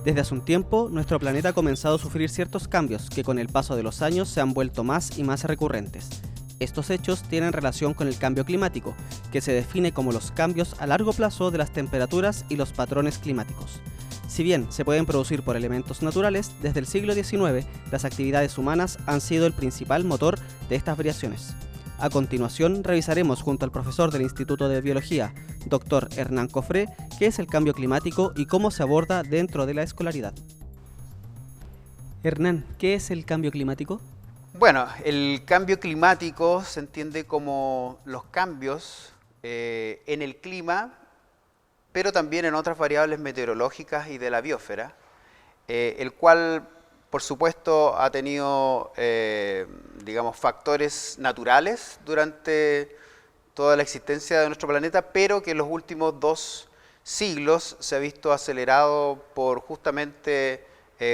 Desde hace un tiempo, nuestro planeta ha comenzado a sufrir ciertos cambios que con el paso de los años se han vuelto más y más recurrentes. Estos hechos tienen relación con el cambio climático, que se define como los cambios a largo plazo de las temperaturas y los patrones climáticos. Si bien se pueden producir por elementos naturales, desde el siglo XIX las actividades humanas han sido el principal motor de estas variaciones. A continuación, revisaremos junto al profesor del Instituto de Biología, Dr. Hernán Cofré, qué es el cambio climático y cómo se aborda dentro de la escolaridad. Hernán, ¿qué es el cambio climático? Bueno, el cambio climático se entiende como los cambios en el clima, pero también en otras variables meteorológicas y de la biosfera, el cual, por supuesto, ha tenido, factores naturales durante toda la existencia de nuestro planeta, pero que en los últimos 2 siglos se ha visto acelerado por justamente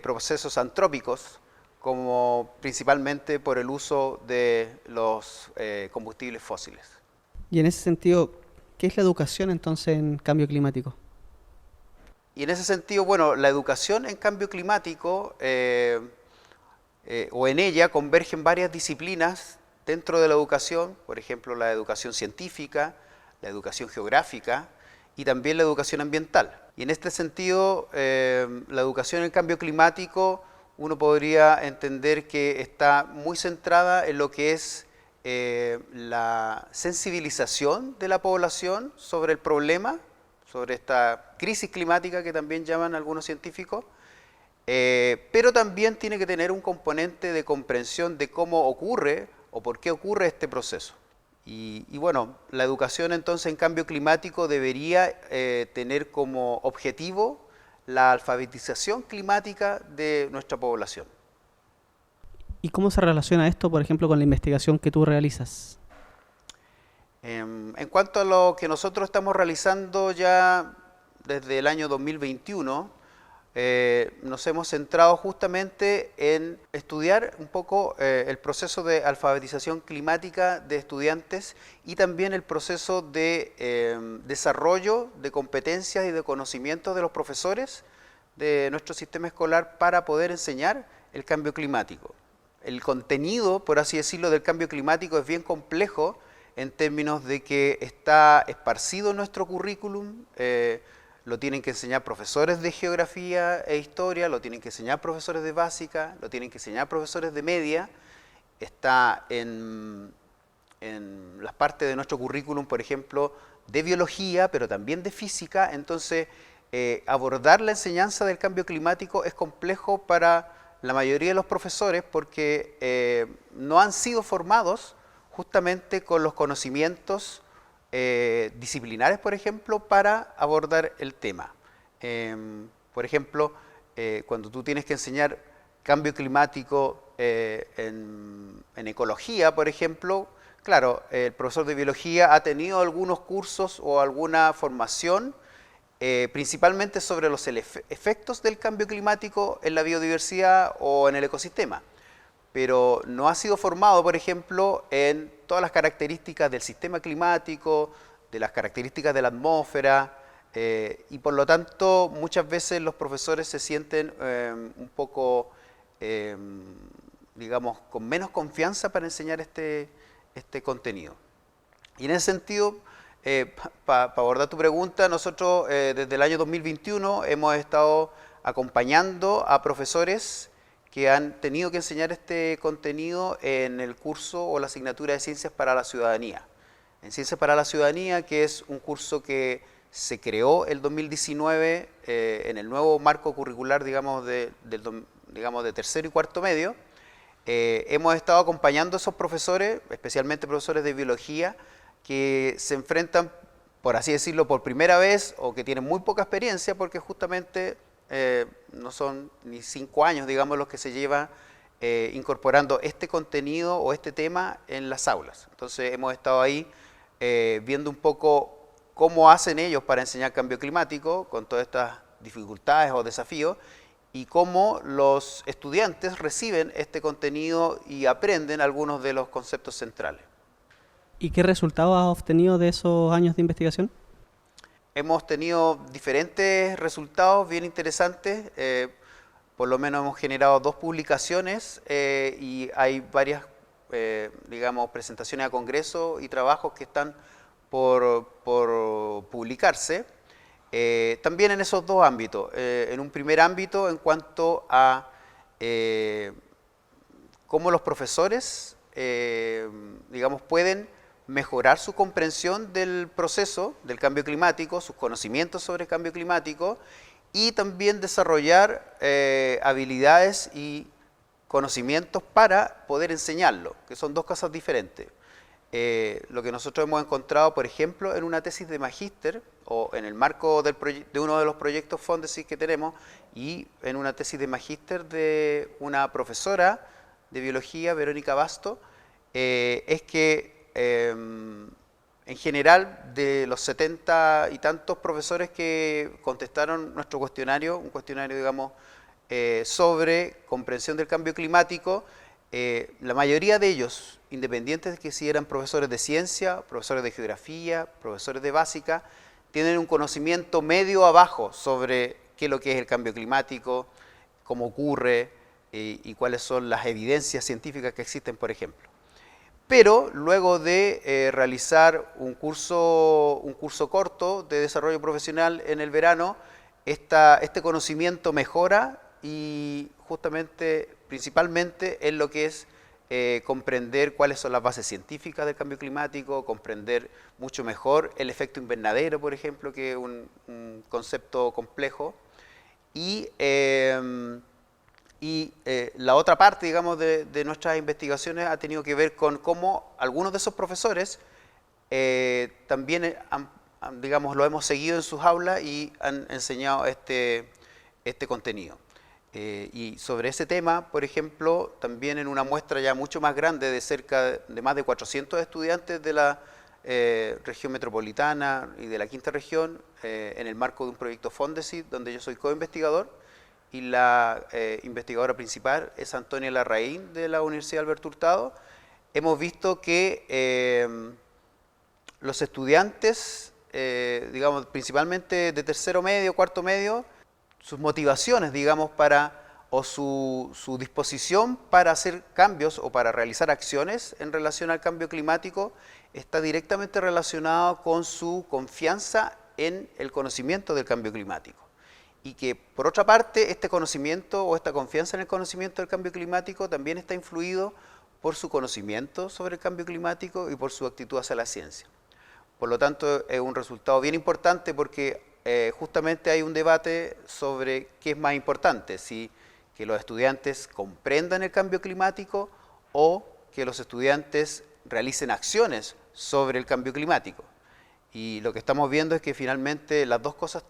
procesos antrópicos, como principalmente por el uso de los combustibles fósiles. Y en ese sentido, ¿qué es la educación entonces en cambio climático? Y en ese sentido, bueno, la educación en cambio climático o en ella convergen varias disciplinas dentro de la educación, por ejemplo, la educación científica, la educación geográfica y también la educación ambiental. Y en este sentido, la educación en cambio climático, uno podría entender que está muy centrada en lo que es la sensibilización de la población sobre el problema, sobre esta crisis climática que también llaman algunos científicos, pero también tiene que tener un componente de comprensión de cómo ocurre o por qué ocurre este proceso. Y bueno, la educación entonces en cambio climático debería tener como objetivo la alfabetización climática de nuestra población. ¿Y cómo se relaciona esto, por ejemplo, con la investigación que tú realizas? En cuanto a lo que nosotros estamos realizando ya desde el año 2021, nos hemos centrado justamente en estudiar un poco el proceso de alfabetización climática de estudiantes y también el proceso de desarrollo de competencias y de conocimientos de los profesores de nuestro sistema escolar para poder enseñar el cambio climático. El contenido, por así decirlo, del cambio climático es bien complejo en términos de que está esparcido en nuestro currículum, lo tienen que enseñar profesores de geografía e historia, lo tienen que enseñar profesores de básica, lo tienen que enseñar profesores de media, está en las partes de nuestro currículum, por ejemplo, de biología, pero también de física. Entonces, abordar la enseñanza del cambio climático es complejo para la mayoría de los profesores porque no han sido formados justamente con los conocimientos disciplinares, por ejemplo, para abordar el tema. Por ejemplo, cuando tú tienes que enseñar cambio climático en ecología, por ejemplo, claro, el profesor de biología ha tenido algunos cursos o alguna formación principalmente sobre los efectos del cambio climático en la biodiversidad o en el ecosistema, pero no ha sido formado, por ejemplo, en todas las características del sistema climático, de las características de la atmósfera, y por lo tanto muchas veces los profesores se sienten un poco, con menos confianza para enseñar este contenido. Y en ese sentido, para abordar tu pregunta, nosotros desde el año 2021 hemos estado acompañando a profesores que han tenido que enseñar este contenido en el curso o la asignatura de Ciencias para la Ciudadanía. En Ciencias para la Ciudadanía, que es un curso que se creó el 2019 en el nuevo marco curricular, de tercero y cuarto medio, hemos estado acompañando a esos profesores, especialmente profesores de biología, que se enfrentan, por así decirlo, por primera vez o que tienen muy poca experiencia porque justamente no son ni 5 años, los que se lleva incorporando este contenido o este tema en las aulas. Entonces hemos estado ahí viendo un poco cómo hacen ellos para enseñar cambio climático con todas estas dificultades o desafíos y cómo los estudiantes reciben este contenido y aprenden algunos de los conceptos centrales. ¿Y qué resultados has obtenido de esos años de investigación? hemos tenido diferentes resultados bien interesantes. Por lo menos hemos generado 2 publicaciones y hay varias, digamos, presentaciones a congreso y trabajos que están por publicarse. También en esos 2 ámbitos. En un primer ámbito, en cuanto a cómo los profesores, digamos, pueden mejorar su comprensión del proceso del cambio climático, sus conocimientos sobre el cambio climático, y también desarrollar habilidades y conocimientos para poder enseñarlo, que son 2 cosas diferentes. Lo que nosotros hemos encontrado, por ejemplo, en una tesis de magíster, o en el marco de uno de los proyectos Fondesit que tenemos, y en una tesis de magíster de una profesora de biología, Verónica Basto, es que en general, de los 70 y tantos profesores que contestaron nuestro cuestionario, un cuestionario, digamos, sobre comprensión del cambio climático, la mayoría de ellos, independientes de que si eran profesores de ciencia, profesores de geografía, profesores de básica, tienen un conocimiento medio a bajo sobre qué es lo que es el cambio climático, cómo ocurre y cuáles son las evidencias científicas que existen, por ejemplo. Pero luego de realizar un curso corto de desarrollo profesional en el verano, este conocimiento mejora y justamente, principalmente en lo que es comprender cuáles son las bases científicas del cambio climático, comprender mucho mejor el efecto invernadero, por ejemplo, que es un concepto complejo. Y la otra parte, digamos, de nuestras investigaciones ha tenido que ver con cómo algunos de esos profesores también, digamos, lo hemos seguido en sus aulas y han enseñado este contenido. Y sobre ese tema, por ejemplo, también en una muestra ya mucho más grande de más de 400 estudiantes de la región metropolitana y de la quinta región, en el marco de un proyecto Fondesit, donde yo soy co-investigador, y la investigadora principal es Antonia Larraín de la Universidad Alberto Hurtado, hemos visto que los estudiantes, digamos, principalmente de tercero medio, cuarto medio, sus motivaciones, digamos, o su disposición para hacer cambios o para realizar acciones en relación al cambio climático está directamente relacionado con su confianza en el conocimiento del cambio climático. Y que, por otra parte, este conocimiento o esta confianza en el conocimiento del cambio climático también está influido por su conocimiento sobre el cambio climático y por su actitud hacia la ciencia. Por lo tanto, es un resultado bien importante porque justamente hay un debate sobre qué es más importante, si que los estudiantes comprendan el cambio climático o que los estudiantes realicen acciones sobre el cambio climático. Y lo que estamos viendo es que finalmente las 2 cosas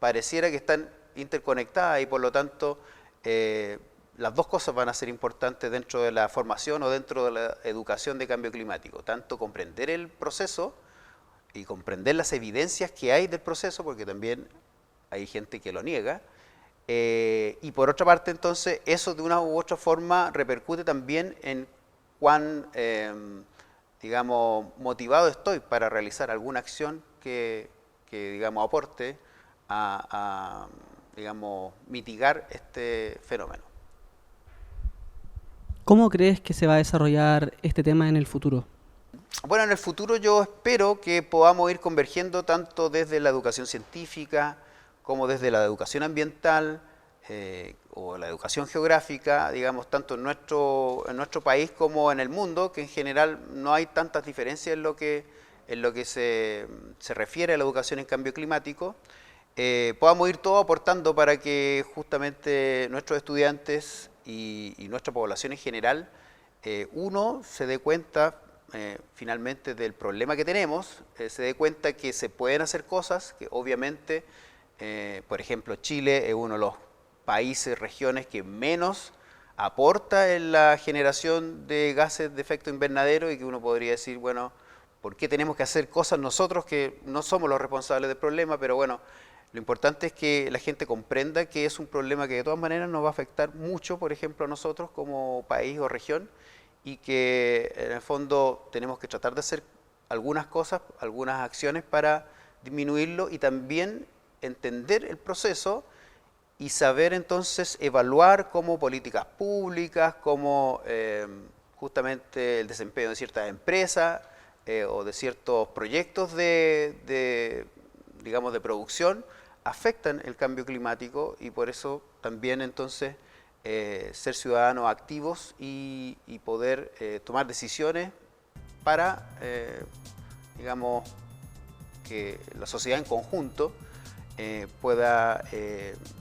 pareciera que están interconectadas y por lo tanto las 2 cosas van a ser importantes dentro de la formación o dentro de la educación de cambio climático, tanto comprender el proceso y comprender las evidencias que hay del proceso, porque también hay gente que lo niega, y por otra parte entonces eso de una u otra forma repercute también en cuán, digamos, motivado estoy para realizar alguna acción que digamos, aporte a digamos, mitigar este fenómeno. ¿Cómo crees que se va a desarrollar este tema en el futuro? Bueno, en el futuro yo espero que podamos ir convergiendo tanto desde la educación científica como desde la educación ambiental o la educación geográfica, digamos, tanto en nuestro país como en el mundo, que en general no hay tantas diferencias en lo que se refiere a la educación en cambio climático, podamos ir todos aportando para que justamente nuestros estudiantes y nuestra población en general, uno se dé cuenta finalmente del problema que tenemos, se dé cuenta que se pueden hacer cosas, que obviamente, por ejemplo, Chile es uno de los países, regiones que menos aporta en la generación de gases de efecto invernadero y que uno podría decir, bueno, ¿por qué tenemos que hacer cosas nosotros que no somos los responsables del problema? Pero bueno, lo importante es que la gente comprenda que es un problema que de todas maneras nos va a afectar mucho, por ejemplo, a nosotros como país o región, y que en el fondo tenemos que tratar de hacer algunas cosas, algunas acciones para disminuirlo y también entender el proceso y saber entonces evaluar cómo políticas públicas, cómo justamente el desempeño de ciertas empresas o de ciertos proyectos digamos, de producción afectan el cambio climático, y por eso también entonces ser ciudadanos activos y poder tomar decisiones para, digamos, que la sociedad en conjunto pueda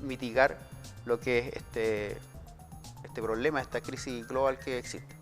mitigar lo que es este problema, esta crisis global que existe.